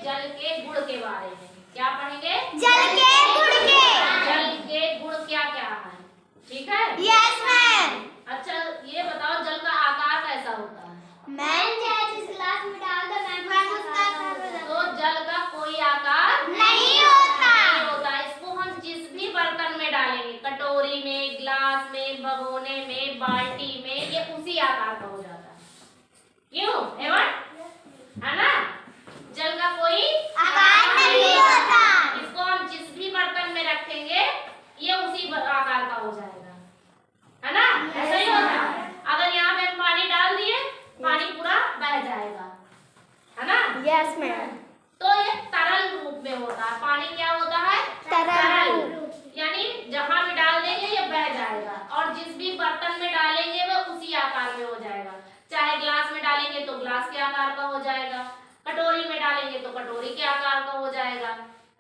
जल के गुण के बारे में। क्या पढ़ेंगे? जल के गुण के। जल के गुण क्या क्या है, ठीक है? Yes ma'am. अच्छा ये बताओ जल का आकार कैसा होता है? मैम जिस ग्लास में डाल दो मैम उसका आकार तो जल का कोई आकार नहीं होता। नहीं होता। इसको हम जिस भी बर्तन में डालेंगे, कटोरी में, ग्लास में, भगोने में, बाल्टी में, ये उसी आकार का हो जाता है। क्यों एवं? है ना? जल का कोई आकार नहीं होता। इसको हम जिस भी बर्तन में रखेंगे ये उसी आकार का हो जाएगा, है ना? ऐसा ही होता है। अगर यहाँ पे हम पानी डाल दिए, पानी पूरा बह जाएगा, है ना? Yes ma'am. तो ये तरल रूप में होता है। पानी क्या होता है? तरल। यानी जहाँ भी डाल देंगे ये बह जाएगा, और जिस भी बर्तन में डालेंगे वो उसी आकार में हो जाएगा। चाहे ग्लास में डालेंगे तो ग्लास के आकार का हो जाएगा, कटोरी में डालेंगे तो कटोरी के आकार का हो जाएगा,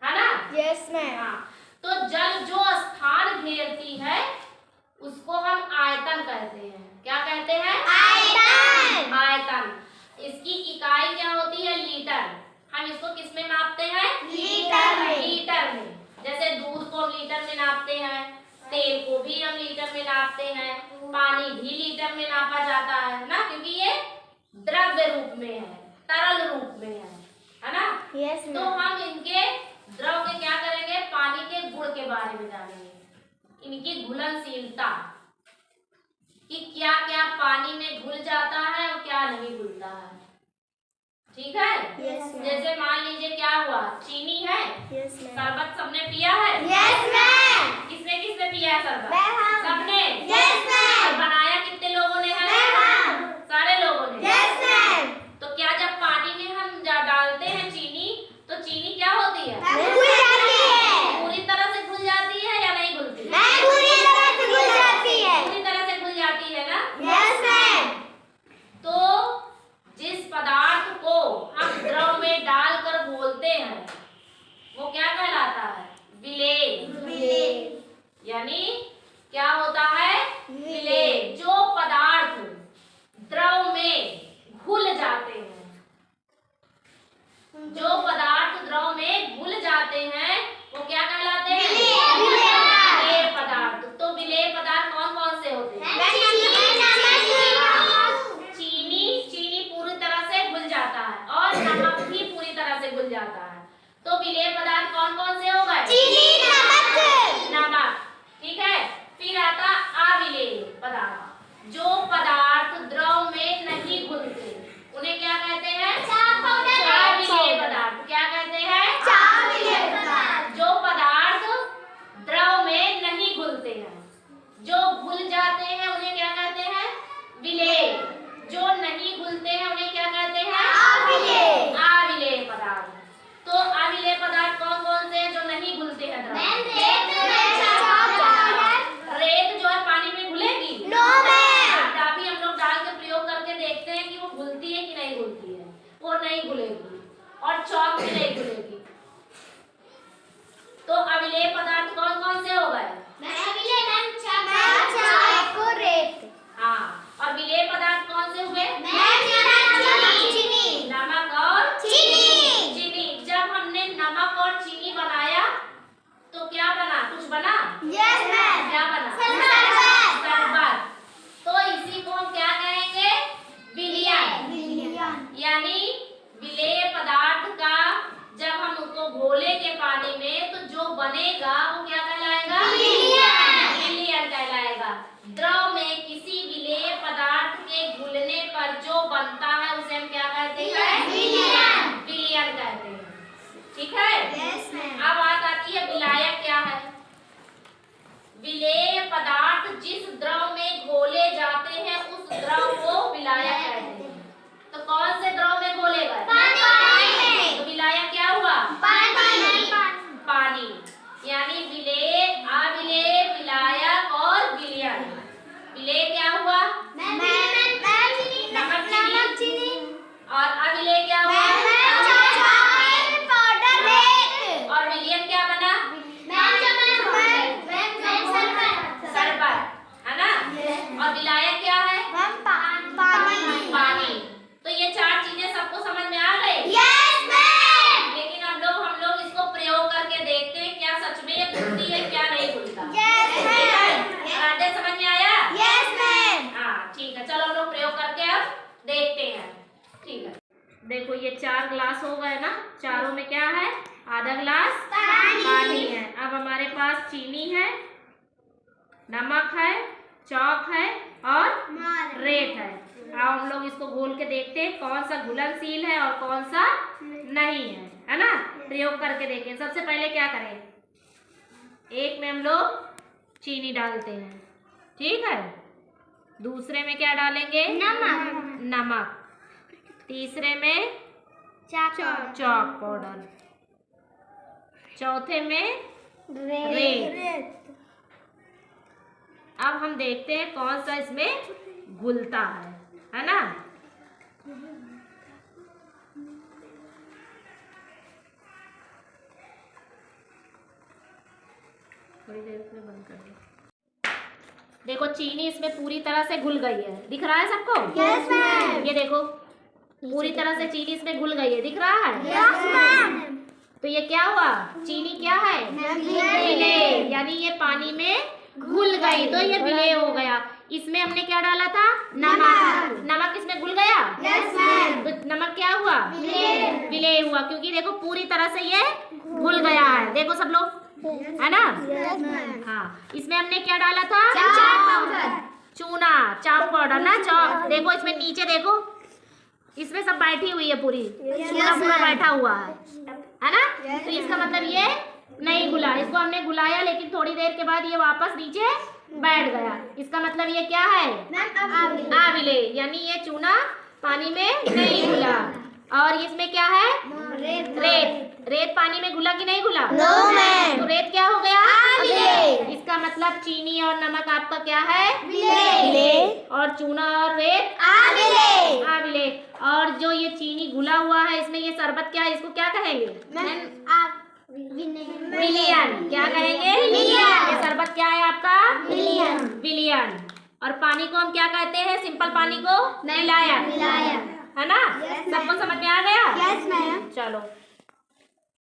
है ना? Yes ma'am. हाँ, तो जल जो स्थान घेरती है उसको हम आयतन कहते हैं। क्या कहते हैं? आयतन। आयतन। इसकी इकाई क्या होती है? लीटर। हम इसको किस में नापते हैं? लीटर में। लीटर में। जैसे दूध को हम लीटर में नापते हैं, तेल को भी हम लीटर में नापते हैं, पानी भी लीटर में नापा जाता है ना, क्योंकि ये द्रव्य रूप में है, तरल रूप में है ना? यस तो हम इनके द्रव के क्या करेंगे? पानी के गुण के बारे में जानेंगे, इनकी घुलनशीलता, कि क्या क्या पानी में घुल जाता है और क्या नहीं घुलता है, ठीक है? Yes, जैसे मान लीजिए क्या हुआ, चीनी है, यस मैम। शरबत सबने पिया है? Yes ma'am. किसने किसने पिया है शरबत? मैं। सबने? Yes ma'am. और बनाया कितने लोगों ने है? मैं। सारे लोगों ने? Yes ma'am. तो क्या जब पानी में हम डालते हैं चीनी, तो चीनी क्या होती है? घुल जाती है। पूरी तरह से घुल जाती है या नहीं घुलती? मैं पूरी तरह से घुल जाती है। पूरी तरह से घुल जाती है ना? Yes ma'am. तो जिस पदार्थ को हम द्रव में डालकर घोलते हैं वो क्या कहलाता है? विलेय। यानी क्या होता है? विलेय। जो पदार्थ द्रव में घुल जाते हैं, जो पदार्थ द्रव में घुल जाते हैं वो क्या कहलाते हैं? विलेय पदार्थ। तो विलेय पदार्थ कौन कौन से होते हैं? चीनी पूरी तरह से घुल जाता है, और नमक भी पूरी तरह से घुल जाता है। तो विलेय पदार्थ कौन कौन से हो गए? नमक, ठीक है? फिर आता अविलेय पदार्थ। जो पदार्थ द्रव में नहीं घुलते उन्हें क्या कहते हैं? अविलेय पदार्थ। क्या कहते हैं? जो पदार्थ द्रव में नहीं घुलते हैं, जो घुल जाते हैं उन्हें क्या कहते हैं? विलेय। जो नहीं घुलते हैं उन्हें क्या कहते हैं? अविलेय पदार्थ। तो अविलेय पदार्थ कौन कौन से हैं जो नहीं घुलते हैं द्रव में? रेत जो है पानी में घुलेगी? अभी हम लोग डाल के प्रयोग करके देखते हैं कि वो घुलती है कि नहीं घुलती है। वो नहीं घुलेगी, और चौक भी नहीं घुलेगी। तो अविलेय पदार्थ कौन कौन से हो गए? हाँ, और विलेय पदार्थ कौन से हुए? नमक और चीनी। जब हमने नमक और चीनी बनाया तो क्या बना? कुछ बना? क्या बना? शरबत। तो इसी को हम क्या कहेंगे? विलयन। यानी विलेय पदार्थ का जब हम उसको घोलेंगे पानी में तो जो बनेगा वो क्या कहलाएगा? विलयन कहलाएगा। द्रव में किसी विलेय पदार्थ के घुलने पर जो बनता है उसे हम क्या कहते हैं? विलयन कहते हैं, ठीक है? अब बात आती है विलायक क्या है? विलेय पदार्थ जिस द्रव में घोले जाते हैं उस द्रव को विलायक कहते हैं। तो कौन से द्रव में घोले गए? तो विलायक क्या हुआ? पानी। यानी विलेय देखो ये 4 ग्लास हो गए ना, चारों में क्या है, आधा ग्लास पानी है। अब हमारे पास चीनी है, नमक है, चौक है और रेत है। अब हम लोग इसको घोल के देखते हैं कौन सा घुलनशील है और कौन सा नहीं है ना। प्रयोग करके देखें। सबसे पहले क्या करें, एक में हम लोग चीनी डालते हैं, ठीक है। दूसरे में क्या डालेंगे, नमक। तीसरे में चॉक पाउडर। चौथे में रेत। अब हम देखते हैं कौन सा इसमें घुलता है ना। थोड़ी देर में बंद कर दो। देखो चीनी इसमें पूरी तरह से घुल गई है, दिख रहा है सबको? Yes ma'am. ये देखो पूरी तरह से चीनी इसमें घुल गई है, दिख रहा है? Yes ma'am. तो ये क्या हुआ, चीनी क्या है, विलेय, यानी ये पानी में घुल गई तो ये विलेय हो गया। इसमें हमने क्या डाला था, नमक। नमक इसमें घुल गया? Yes ma'am. तो नमक क्या हुआ, विलेय हुआ, क्योंकि देखो पूरी तरह से ये घुल गया है। देखो सब लोग, है ना? हाँ, इसमें हमने क्या डाला था, चूना, चाक पाउडर ना, चौक। देखो इसमें नीचे देखो, इसमें सब बैठी हुई है, पूरी पूरा बैठा हुआ है ना। तो इसका मतलब ये नहीं घुला, इसको हमने घुलाया लेकिन थोड़ी देर के बाद ये वापस नीचे बैठ गया। इसका मतलब ये क्या है, आविलेय, यानी ये चूना पानी में नहीं घुला। और इसमें क्या है, रेत। रेत पानी में घुला कि नहीं घुला? No ma'am. तो रेत क्या हो गया, विलेय। इसका मतलब चीनी और नमक आपका क्या है, विलेय। और चूना और रेत आविलेय। आविलेय। और जो ये चीनी घुला हुआ है इसमें, ये शरबत क्या है, इसको क्या कहेंगे, विलियन। क्या कहेंगे, विलियन। ये शरबत क्या है आपका, विलियन। और पानी को हम क्या कहते हैं, सिंपल पानी को विलायक, है ना। सबको समझ में आ गया? Yes ma'am. चलो।